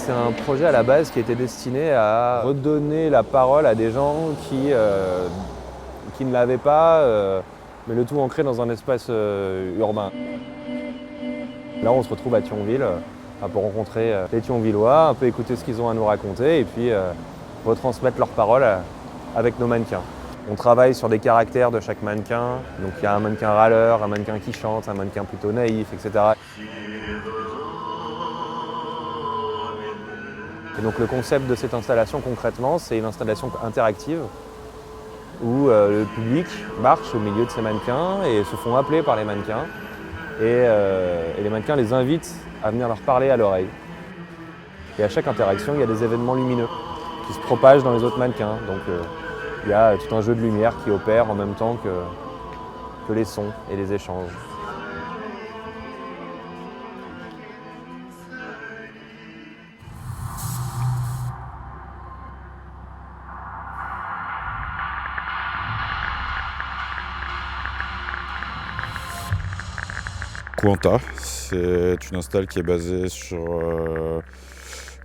C'est un projet à la base qui était destiné à redonner la parole à des gens qui ne l'avaient pas, mais le tout ancré dans un espace urbain. Là, on se retrouve à Thionville pour rencontrer les Thionvillois, un peu écouter ce qu'ils ont à nous raconter et puis retransmettre leurs paroles avec nos mannequins. On travaille sur des caractères de chaque mannequin. Donc il y a un mannequin râleur, un mannequin qui chante, un mannequin plutôt naïf, etc. Et donc le concept de cette installation concrètement, c'est une installation interactive où le public marche au milieu de ces mannequins et se font appeler par les mannequins. Et les mannequins les invitent à venir leur parler à l'oreille. Et à chaque interaction, il y a des événements lumineux qui se propagent dans les autres mannequins. Donc il y a tout un jeu de lumière qui opère en même temps que les sons et les échanges. Quanta, c'est une install qui est basée sur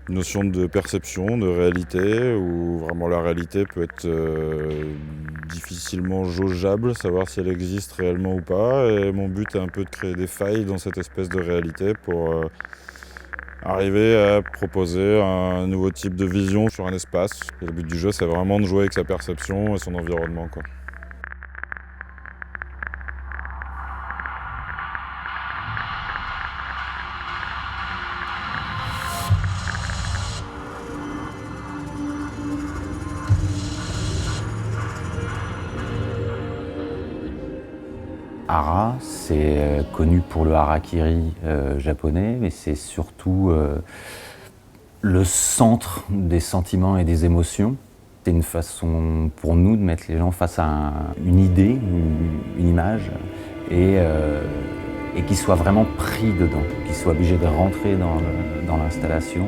une notion de perception, de réalité, où vraiment la réalité peut être difficilement jaugeable, savoir si elle existe réellement ou pas. Et mon but est un peu de créer des failles dans cette espèce de réalité pour arriver à proposer un nouveau type de vision sur un espace. Et le but du jeu, c'est vraiment de jouer avec sa perception et son environnement, quoi. Hara, c'est connu pour le harakiri japonais, mais c'est surtout le centre des sentiments et des émotions. C'est une façon pour nous de mettre les gens face à une idée, une image, et qu'ils soient vraiment pris dedans, qu'ils soient obligés de rentrer dans l'installation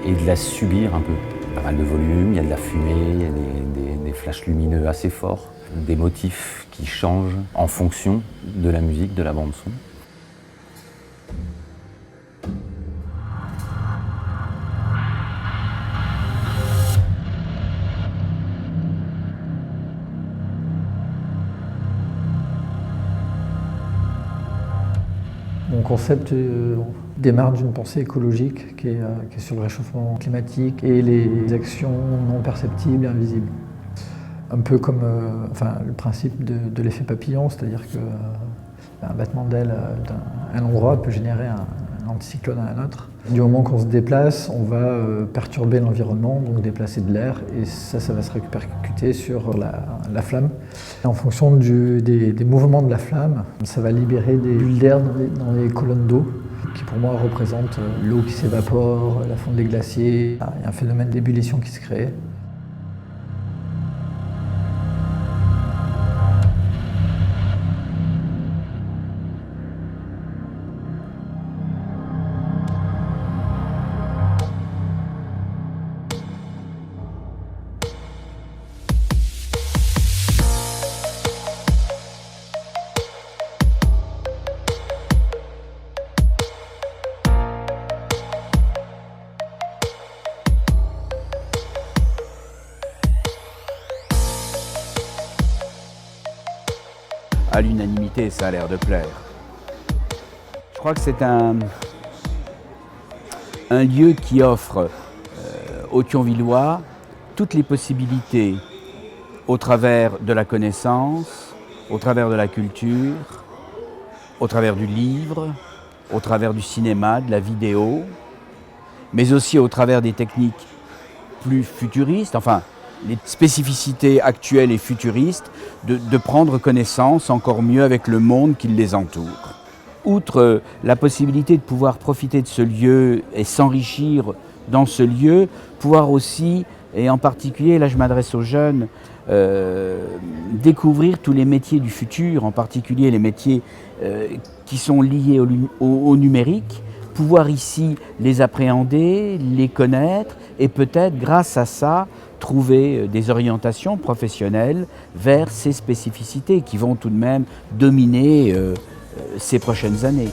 et de la subir un peu. Pas mal de volume, il y a de la fumée, il y a des flashs lumineux assez forts, des motifs qui changent en fonction de la musique, de la bande-son. Mon concept démarre d'une pensée écologique qui est sur le réchauffement climatique et les actions non perceptibles et invisibles. Un peu comme le principe de l'effet papillon, c'est-à-dire qu'un battement d'aile d'un endroit peut générer un anticyclone à un autre. Du moment qu'on se déplace, on va perturber l'environnement, donc déplacer de l'air, et ça va se répercuter sur la flamme. Et en fonction des mouvements de la flamme, ça va libérer des bulles d'air dans les colonnes d'eau, qui pour moi représentent l'eau qui s'évapore, la fonte des glaciers. Il y a un phénomène d'ébullition qui se crée. À l'unanimité, ça a l'air de plaire. Je crois que c'est un lieu qui offre aux Thionvillois toutes les possibilités au travers de la connaissance, au travers de la culture, au travers du livre, au travers du cinéma, de la vidéo, mais aussi au travers des techniques plus futuristes, enfin les spécificités actuelles et futuristes, de prendre connaissance encore mieux avec le monde qui les entoure. Outre la possibilité de pouvoir profiter de ce lieu et s'enrichir dans ce lieu, pouvoir aussi, et en particulier, là je m'adresse aux jeunes, découvrir tous les métiers du futur, en particulier les métiers qui sont liés au numérique, pouvoir ici les appréhender, les connaître et peut-être grâce à ça trouver des orientations professionnelles vers ces spécificités qui vont tout de même dominer ces prochaines années.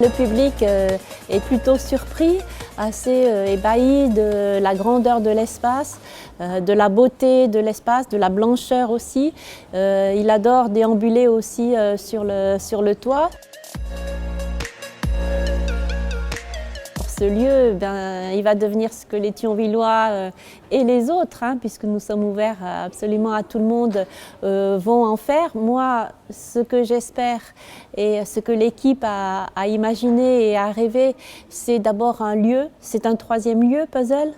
Le public est plutôt surpris, assez ébahi de la grandeur de l'espace, de la beauté de l'espace, de la blancheur aussi. Il adore déambuler aussi sur le toit. Ce lieu, il va devenir ce que les Thionvillois et les autres, puisque nous sommes ouverts absolument à tout le monde, vont en faire. Moi, ce que j'espère et ce que l'équipe a imaginé et a rêvé, c'est d'abord un lieu, c'est un troisième lieu puzzle,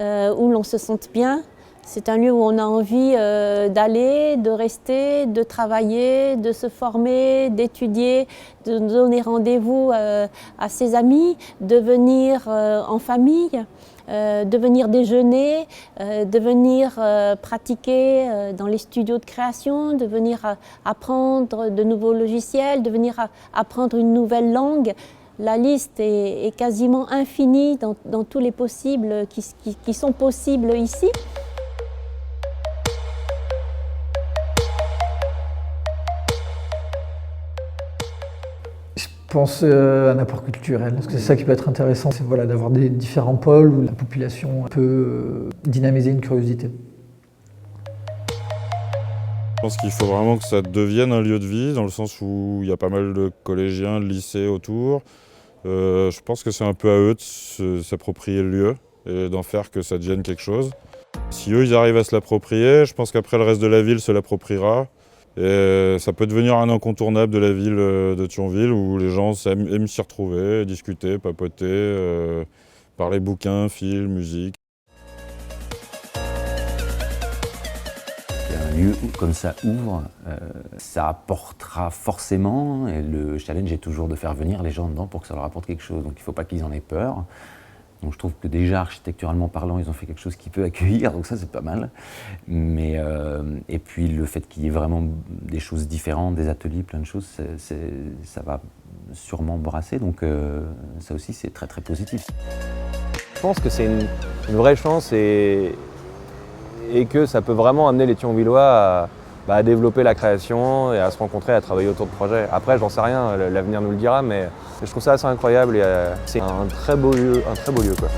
où l'on se sente bien. C'est un lieu où on a envie d'aller, de rester, de travailler, de se former, d'étudier, de donner rendez-vous à ses amis, de venir en famille, de venir déjeuner, de venir pratiquer dans les studios de création, de venir apprendre de nouveaux logiciels, de venir apprendre une nouvelle langue. La liste est quasiment infinie dans tous les possibles qui sont possibles ici. Je pense à un apport culturel, parce que c'est ça qui peut être intéressant, c'est voilà, d'avoir des différents pôles où la population peut dynamiser une curiosité. Je pense qu'il faut vraiment que ça devienne un lieu de vie, dans le sens où il y a pas mal de collégiens, de lycées autour. Je pense que c'est un peu à eux de s'approprier le lieu et d'en faire que ça devienne quelque chose. Si eux, ils arrivent à se l'approprier, je pense qu'après le reste de la ville se l'appropriera. Et ça peut devenir un incontournable de la ville de Thionville où les gens aiment s'y retrouver, discuter, papoter, parler bouquins, films, musique. Un lieu comme ça ouvre, ça apportera forcément, et le challenge est toujours de faire venir les gens dedans pour que ça leur apporte quelque chose. Donc il ne faut pas qu'ils en aient peur. Donc je trouve que déjà, architecturalement parlant, ils ont fait quelque chose qui peut accueillir, donc ça c'est pas mal. Mais, et puis le fait qu'il y ait vraiment des choses différentes, des ateliers, plein de choses, ça va sûrement brasser, donc ça aussi c'est très très positif. Je pense que c'est une vraie chance et que ça peut vraiment amener les Thionvillois à développer la création et à se rencontrer, à travailler autour de projets. Après, j'en sais rien, l'avenir nous le dira, mais je trouve ça assez incroyable et c'est un très beau lieu quoi.